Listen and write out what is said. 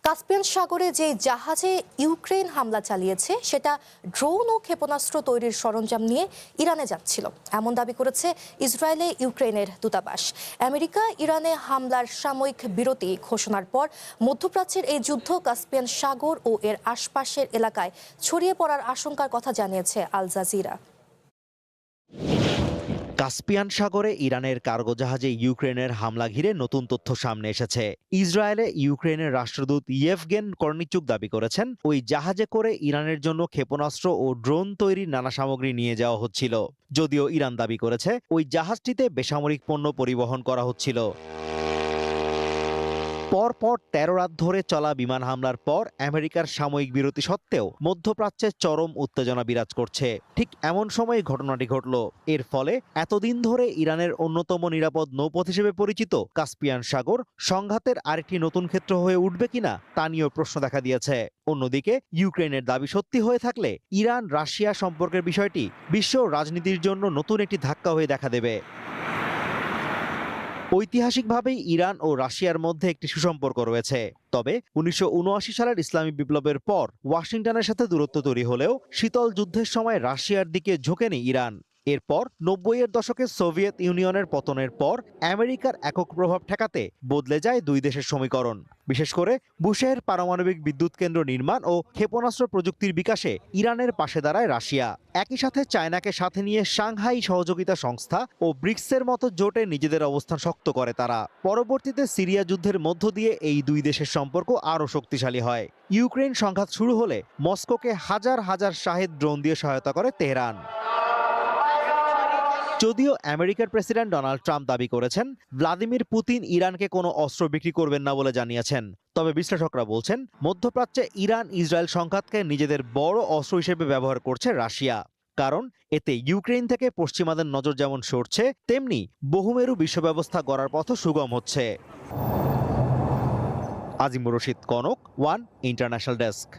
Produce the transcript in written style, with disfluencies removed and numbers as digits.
Caspian সাগরে যে জাহাজে ইউক্রেন হামলা চালিয়েছে সেটা ড্রোন ও ক্ষেপণাস্ত্র তৈরির সরঞ্জাম নিয়ে ইরানে যাচ্ছিল, এমন দাবি করেছে ইসরায়েলে ইউক্রেনের দূতাবাস। আমেরিকা ইরানে হামলার সাময়িক বিরতি ঘোষণার পর মধ্যপ্রাচ্যের এই যুদ্ধ কাস্পিয়ান সাগর ও এর আশপাশের এলাকায় ছড়িয়ে পড়ার আশঙ্কার কথা জানিয়েছে আল জাজিরা। কাস্পিয়ান সাগরে ইরানের কার্গো জাহাজে ইউক্রেনের হামলা ঘিরে নতুন তথ্য সামনে এসেছে। ইসরায়েলে ইউক্রেনের রাষ্ট্রদূত ইয়েভগেন কর্নিচুক দাবি করেছেন, ওই জাহাজে করে ইরানের জন্য ক্ষেপণাস্ত্র ও ড্রোন তৈরির নানা সামগ্রী নিয়ে যাওয়া হচ্ছিল। যদিও ইরান দাবি করেছে ওই জাহাজটিতে বেসামরিক পণ্য পরিবহন করা হচ্ছিল। পরপর ১৩ রাত ধরে চলা বিমান হামলার পর আমেরিকার সাময়িক বিরতি সত্ত্বেও মধ্যপ্রাচ্যে চরম উত্তেজনা বিরাজ করছে। ঠিক এমন সময় ঘটনাটি ঘটল। এর ফলে এতদিন ধরে ইরানের অন্যতম নিরাপদ নৌপথ হিসেবে পরিচিত কাস্পিয়ান সাগর সংঘাতের আরেকটি নতুন ক্ষেত্র হয়ে উঠবে কিনা তা নিয়েও প্রশ্ন দেখা দিয়েছে। অন্যদিকে ইউক্রেনের দাবি সত্যি হয়ে থাকলে ইরান রাশিয়া সম্পর্কের বিষয়টি বিশ্ব রাজনীতির জন্য নতুন একটি ধাক্কা হয়ে দেখা দেবে। ঐতিহাসিকভাবেই ইরান ও রাশিয়ার মধ্যে একটি সুসম্পর্ক রয়েছে। তবে ১৯৭৯ সালের ইসলামী বিপ্লবের পর ওয়াশিংটনের সাথে দূরত্ব তৈরি হলেও শীতল যুদ্ধের সময় রাশিয়ার দিকে ঝোঁকেনি ইরান। এরপর ৯০-এর দশকে সোভিয়েত ইউনিয়নের পতনের পর আমেরিকার একক প্রভাব ঠেকাতে বদলে যায় দুই দেশের সমীকরণ। বিশেষ করে বুশের পারমাণবিক বিদ্যুৎ কেন্দ্র নির্মাণ ও ক্ষেপণাস্ত্র প্রযুক্তির বিকাশে ইরানের পাশে দাঁড়ায় রাশিয়া। একই সাথে চায়নাকে সাথে নিয়ে সাংহাই সহযোগিতা সংস্থা ও ব্রিক্সের মতো জোটে নিজেদের অবস্থান শক্ত করে তারা। পরবর্তীতে সিরিয়া যুদ্ধের মধ্য দিয়ে এই দুই দেশের সম্পর্ক আরও শক্তিশালী হয়। ইউক্রেন সংঘাত শুরু হলে মস্কোকে হাজার হাজার শাহেদ ড্রোন দিয়ে সহায়তা করে তেহরান। যদিও আমেরিকার প্রেসিডেন্ট ডোনাল্ড ট্রাম্প দাবি করেছেন, ভ্লাদিমির পুতিন ইরানকে কোনো অস্ত্র বিক্রি করবেন না বলে জানিয়েছেন। তবে বিশ্লেষকরা বলছেন, মধ্যপ্রাচ্যে ইরান ইসরায়েল সংঘাতকে নিজেদের বড় অস্ত্র হিসেবে ব্যবহার করছে রাশিয়া। কারণ এতে ইউক্রেন থেকে পশ্চিমাদের নজর যেমন সরছে, তেমনি বহুমেরু বিশ্বব্যবস্থা গড়ার পথও সুগম হচ্ছে। Azimur Rashid Kanak, one international desk.